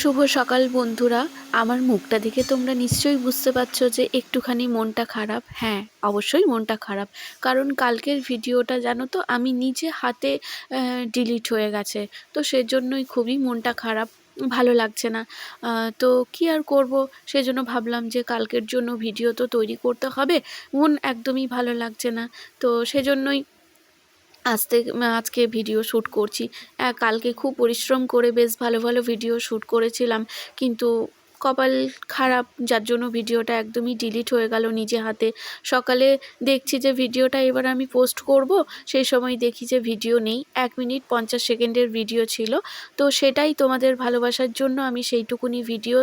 শুভ সকাল বন্ধুরা। আমার মুখটা দেখে তোমরা নিশ্চয়ই বুঝতে পারছো যে একটুখানি মনটা খারাপ। হ্যাঁ, অবশ্যই মনটা খারাপ, কারণ কালকের ভিডিওটা জানো তো আমি নিজে হাতে ডিলিট হয়ে গেছে। তো সেজন্যই খুবই মনটা খারাপ, ভালো লাগছে না। তো কি আর করব, সেজন্য ভাবলাম যে কালকের জন্য ভিডিও তো তৈরি করতে হবে। মন একদমই ভালো লাগছে না, তো সেজন্যই আজকে ভিডিও শ্যুট করছি। কালকে খুব পরিশ্রম করে বেশ ভালো ভালো ভিডিও শ্যুট করেছিলাম, কিন্তু কপাল খারাপ, যার জন্য ভিডিওটা একদমই ডিলিট হয়ে গেল নিজে হাতে। সকালে দেখছি যে ভিডিওটা এবার আমি পোস্ট করব, সেই সময় দেখি যে ভিডিও নেই। 1 মিনিট 50 সেকেন্ডের ভিডিও ছিল, তো সেটাই তোমাদের ভালোবাসার জন্য আমি সেইটুকুনি ভিডিও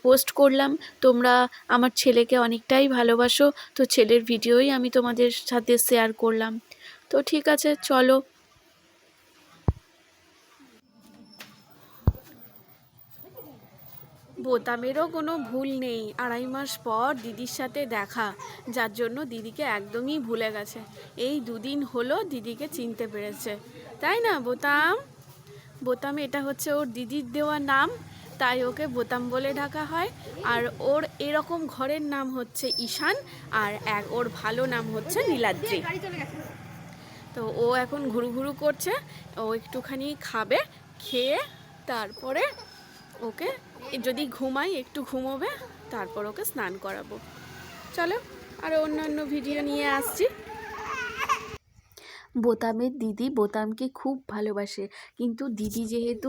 পোস্ট করলাম। তোমরা আমার ছেলেকে অনেকটাই ভালোবাসো, তো ছেলের ভিডিওই আমি তোমাদের সাথে শেয়ার করলাম। তো ঠিক আছে, চলো। বোতামেরও কোনো ভুল নেই, 2.5 মাস পর দিদির সাথে দেখা, যার জন্য দিদিকে একদমই ভুলে গেছে। এই 2 দিন হলো দিদিকে চিনতে পেরেছে, তাই না বোতাম? বোতাম এটা হচ্ছে ওর দিদির দেওয়া নাম, তাই ওকে বোতাম বলে ডাকা হয়। আর ওর এরকম ঘরের নাম হচ্ছে ঈশান, আর ওর ভালো নাম হচ্ছে নীলাদ্রি। তো ও এখন ঘুরু ঘুরু করছে, ও একটুখানি খাবে, খেয়ে তারপরে ওকে যদি ঘুমাই একটু ঘুমোবে, তারপর ওকে স্নান করাবো। চলো, আরও অন্যান্য ভিডিও নিয়ে আসছি। বোতামের দিদি বোতামকে খুব ভালোবাসে, কিন্তু দিদি যেহেতু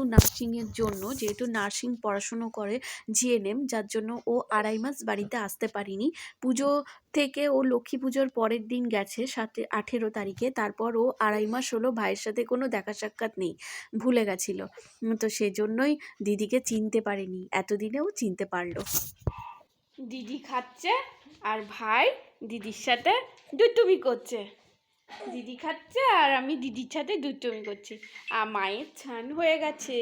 নার্সিং পড়াশুনো করে, জিএনএম, যার জন্য ও 2.5 মাস বাড়িতে আসতে পারিনি। পুজো থেকে ও লক্ষ্মী পুজোর পরের দিন গেছে, 18 তারিখে। তারপর ও 2.5 মাস হলো ভাইয়ের সাথে কোনো দেখা সাক্ষাৎ নেই, ভুলে গেছিল। তো সেজন্যই দিদিকে চিনতে পারেনি, এতদিনেও চিনতে পারলো। দিদি খাচ্ছে আর ভাই দিদির সাথে দুষ্টুমি করছে। দিদি খাচ্ছে আর আমি দিদির সাথে দুষ্টুমি করছি। আর মায়ের ছান হয়ে গেছে,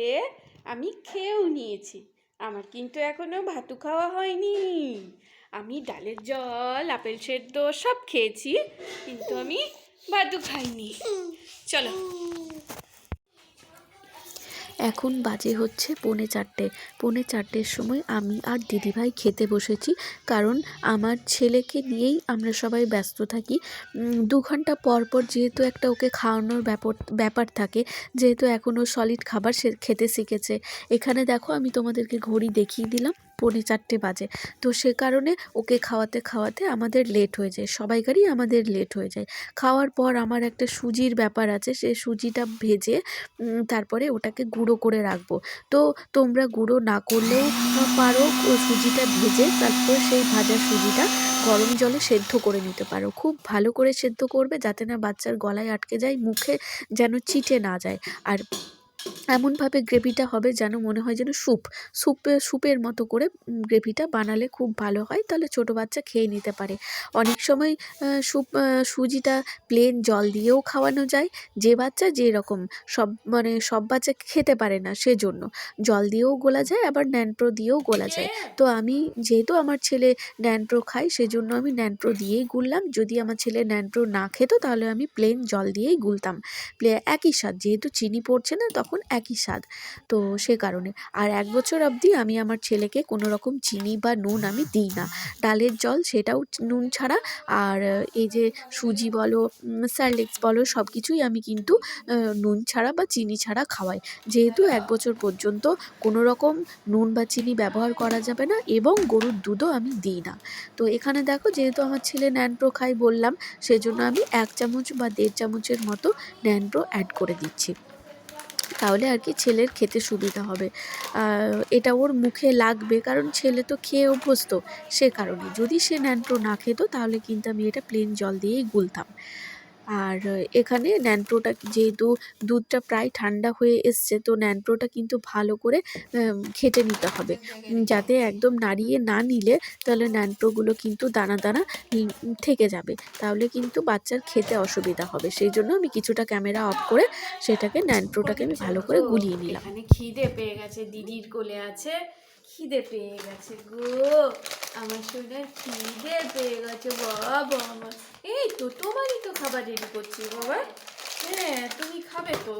আমি খেয়েও নিয়েছি। আমার কিন্তু এখনো ভাতু খাওয়া হয়নি। আমি ডালের জল, আপেল সেদ্ধ সব খেয়েছি, কিন্তু আমি ভাতু খাইনি। চলো, এখন বাজে হচ্ছে 3:45। 3:45-র সময় আমি আর দিদিভাই খেতে বসেছি, কারণ আমার ছেলেকে নিয়েই আমরা সবাই ব্যস্ত থাকি। 2 ঘন্টা পর পর যেহেতু একটা ওকে খাওয়ানোর ব্যাপার থাকে, যেহেতু এখনও সলিড খাবার সে খেতে শিখেছে। এখানে দেখো, আমি তোমাদেরকে ঘড়ি দেখিয়ে দিলাম, 3:45 বাজে। তো সে কারণে ওকে খাওয়াতে খাওয়াতে আমাদের লেট হয়ে যায়, সবাইকারই আমাদের লেট হয়ে যায়। খাওয়ার পর আমার একটা সুজির ব্যাপার আছে, সে সুজিটা ভেজে তারপরে ওটাকে গুঁড়ো করে রাখবো। তো তোমরা গুঁড়ো না করলেও পারো, সুজিটা ভেজে তারপর সেই ভাজা সুজিটা গরম জলে সেদ্ধ করে নিতে পারো। খুব ভালো করে সেদ্ধ করবে, যাতে না বাচ্চার গলায় আটকে যায়, মুখে যেন চিটে না যায়। আর এমনভাবে গ্রেভিটা হবে যেন মনে হয় যেন স্যুপের মতো করে গ্রেভিটা বানালে খুব ভালো হয়, তাহলে ছোটো বাচ্চা খেয়ে নিতে পারে। অনেক সময় সুজিটা প্লেন জল দিয়েও খাওয়ানো যায়, যে বাচ্চা যেরকম, সব বাচ্চা খেতে পারে না, সেজন্য জল দিয়েও গোলা যায়, আবার ন্যানপ্রো দিয়েও গোলা যায়। তো আমি যেহেতু আমার ছেলে ন্যানপ্রো খাই, সেজন্য আমি ন্যানপ্রো দিয়েই গুললাম। যদি আমার ছেলে ন্যানপ্রো না খেত, তাহলে আমি প্লেন জল দিয়েই গুলতাম। একই স্বাদ, যেহেতু চিনি পড়ছে না তখন একই স্বাদ, তো সে কারণে। আর 1 বছর অবধি আমি আমার ছেলেকে কোনো রকম চিনি বা নুন আমি দিই না। ডালের জল সেটাও নুন ছাড়া, আর এই যে সুজি বলো, স্যারলেক্স বলো, সব কিছুই আমি কিন্তু নুন ছাড়া বা চিনি ছাড়া খাওয়াই। যেহেতু 1 বছর পর্যন্ত কোনো রকম নুন বা চিনি ব্যবহার করা যাবে না, এবং গরুর দুধও আমি দিই না। তো এখানে দেখো, যেহেতু আমার ছেলে ন্যানপ্রো খাই বললাম, সেজন্য আমি 1 চামচ বা 1.5 চামচের মতো ন্যানপ্রো অ্যাড করে দিচ্ছি, তাহলে আর কি ছেলের খেতে সুবিধা হবে। এটা ওর মুখে লাগবে, কারণ ছেলে তো খেয়ে অভ্যস্ত, সে কারণে। যদি সে ন্যানপ্রো না খেত, তাহলে কিন্তু আমি এটা প্লেন জল দিয়েই গুলতাম। আর এখানে ন্যানপ্রোটা যেহেতু দুধটা প্রায় ঠান্ডা হয়ে এসছে, তো ন্যানপ্রোটা কিন্তু ভালো করে ঘেটে নিতে হবে, যাতে একদম নাড়িয়ে না নিলে তাহলে ন্যানপ্রোগুলো কিন্তু দানা দানা থেকে যাবে, তাহলে কিন্তু বাচ্চার খেতে অসুবিধা হবে। সেই জন্য আমি কিছুটা ক্যামেরা অফ করে সেটাকে ন্যানপ্রোটাকে আমি ভালো করে গুলিয়ে নিলাম। এখানে খিদে পেয়ে গেছে, দিদির কোলে আছে, খিদে পেয়ে গেছে গো আমার শরীরে, খিদে পেয়ে গেছে বাবা আমার। এই তো তোমারই তো খাবার রেডি করছি বাবা, হ্যাঁ তুমি খাবে তো।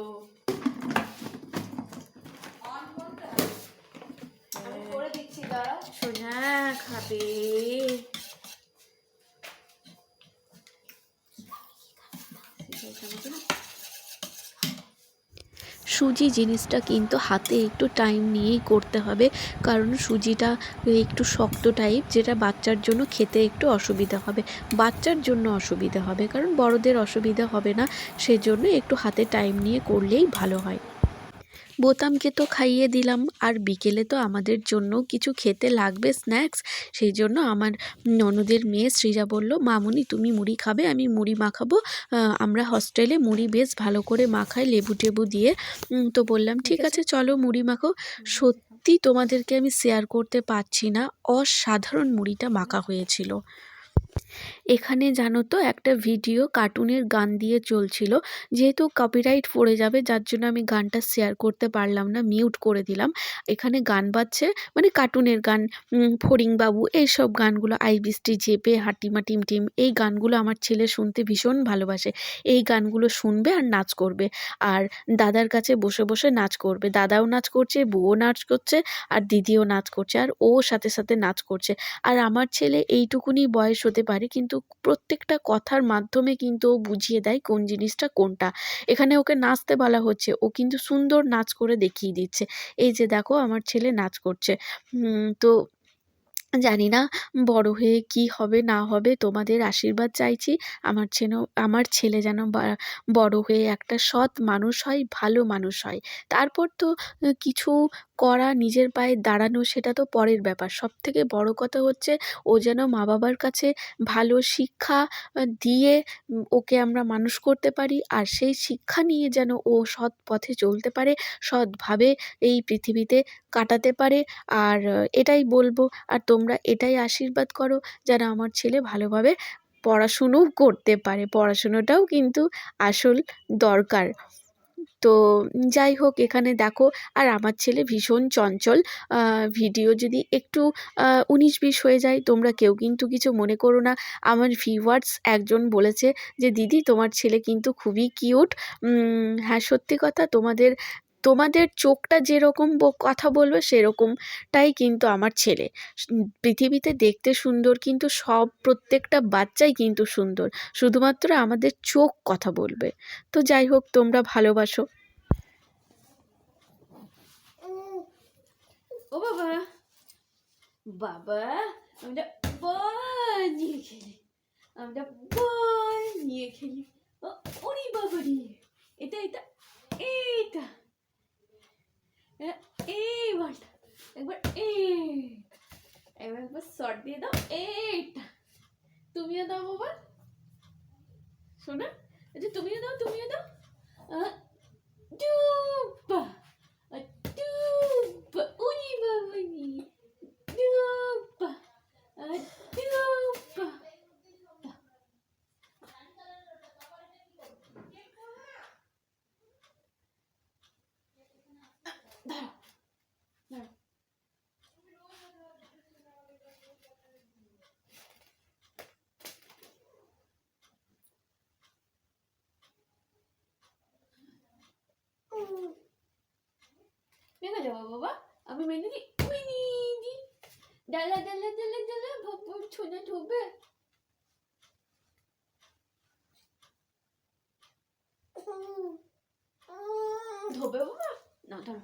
সোনা খাবে। সুজি জিনিসটা কিন্তু হাতে একটু টাইম নিয়েই করতে হবে, কারণ সুজিটা একটু শক্ত টাইপ, যেটা বাচ্চার জন্য খেতে একটু অসুবিধা হবে। বাচ্চার জন্য অসুবিধা হবে, কারণ বড়দের অসুবিধা হবে না, সেজন্য একটু হাতে টাইম নিয়ে করলেই ভালো হয়। বোতামকে তো খাইয়ে দিলাম, আর বিকেলে তো আমাদের জন্য কিছু খেতে লাগবে স্ন্যাক্স। সেই জন্য আমার ননদের মেয়ে সৃজা বলল, মামুনি তুমি মুড়ি খাবে, আমি মুড়ি মাখাবো। আমরা হস্টেলে মুড়ি বেশ ভালো করে মাখাই লেবু টেবু দিয়ে। তো বললাম ঠিক আছে চলো মুড়ি মাখো। সত্যি তোমাদেরকে আমি শেয়ার করতে পারছি না, অসাধারণ মুড়িটা মাখা হয়েছিল। এখানে জানো তো একটা ভিডিও কার্টুনের গান দিয়ে চলছিল, যেহেতু কপিরাইট পড়ে যাবে যার জন্য আমি গানটা শেয়ার করতে পারলাম না, মিউট করে দিলাম। এখানে গান বাজছে, মানে কার্টুনের গান, ফড়িংবাবু এইসব গানগুলো, আই বৃষ্টি ঝেপে হাটিমা টিম টিম, এই গানগুলো আমার ছেলে শুনতে ভীষণ ভালোবাসে। এই গানগুলো শুনবে আর নাচ করবে, আর দাদার কাছে বসে বসে নাচ করবে। দাদাও নাচ করছে, বউও নাচ করছে, আর দিদিও নাচ করছে, আর ও সাথে সাথে নাচ করছে। আর আমার ছেলে এইটুকুনি বয়স হতে পারে, কিন্তু প্রত্যেকটা কথার মাধ্যমে কিন্তু ও বুঝিয়ে দেয় কোন জিনিসটা কোনটা। এখানে ওকে নাচতে বলা হচ্ছে, ও কিন্তু সুন্দর নাচ করে দেখিয়ে দিচ্ছে। এই যে দেখো আমার ছেলে নাচ করছে। তো জানি না বড় হয়ে কি হবে না হবে, তোমাদের আশীর্বাদ চাইছি। আমার ছেলে যেন বড় হয়ে একটা সৎ মানুষ হয়, ভালো মানুষ হয়। তারপর তো কিছু করা, নিজের পায়ে দাঁড়ানো, সেটা তো পরের ব্যাপার। সবথেকে বড় কথা হচ্ছে ও যেন মা বাবার কাছে ভালো শিক্ষা দিয়ে ওকে আমরা মানুষ করতে পারি, আর সেই শিক্ষা নিয়ে যেন ও সৎ পথে চলতে পারে, সৎভাবে এই পৃথিবীতে কাটাতে পারে। আর এটাই বলবো, আর তোমরা এটাই আশীর্বাদ করো যেন আমার ছেলে ভালোভাবে পড়াশুনোও করতে পারে। পড়াশুনোটাও কিন্তু আসল দরকার। তো যাই হোক, এখানে দেখো, আর আমার ছেলে ভীষণ চঞ্চল। ভিডিও যদি একটু 19-20 হয়ে যায়, তোমরা কেউ কিন্তু কিছু মনে করো না। আমার ভিউয়ার্স একজন বলেছে যে দিদি তোমার ছেলে কিন্তু খুবই কিউট। হ্যাঁ সত্যি কথা, তোমাদের চোখটা যেরকম কথা বলবে সেরকমটাই কিন্তু আমার ছেলে। পৃথিবীতে দেখতে সুন্দর, কিন্তু প্রত্যেকটা বাচ্চাই কিন্তু সুন্দর, শুধুমাত্র আমাদের চোখ কথা বলবে। তো যাই হোক, তোমরা ভালোবাসো। ও বাবা, বাবা আমরা বল নিয়ে খেলি, আমরা বল নিয়ে খেলি। ওরে বাবা রে, এটা এটা এইটা, এই বলটা একবার, একবার শর্ট দিয়ে দাও, এইটা তুমিও দাও বাবা শোনা, আচ্ছা তুমিও দাও ডুবা ডুবা, উনি বাবা নি ডুবা ডুবা। মেঘা যাবো বাবা, আমি মেনে দি ডালা ডালা ডালা ডালা ভাবো ছোনা ঢুকবে, ধোবে বাবা না ধরো।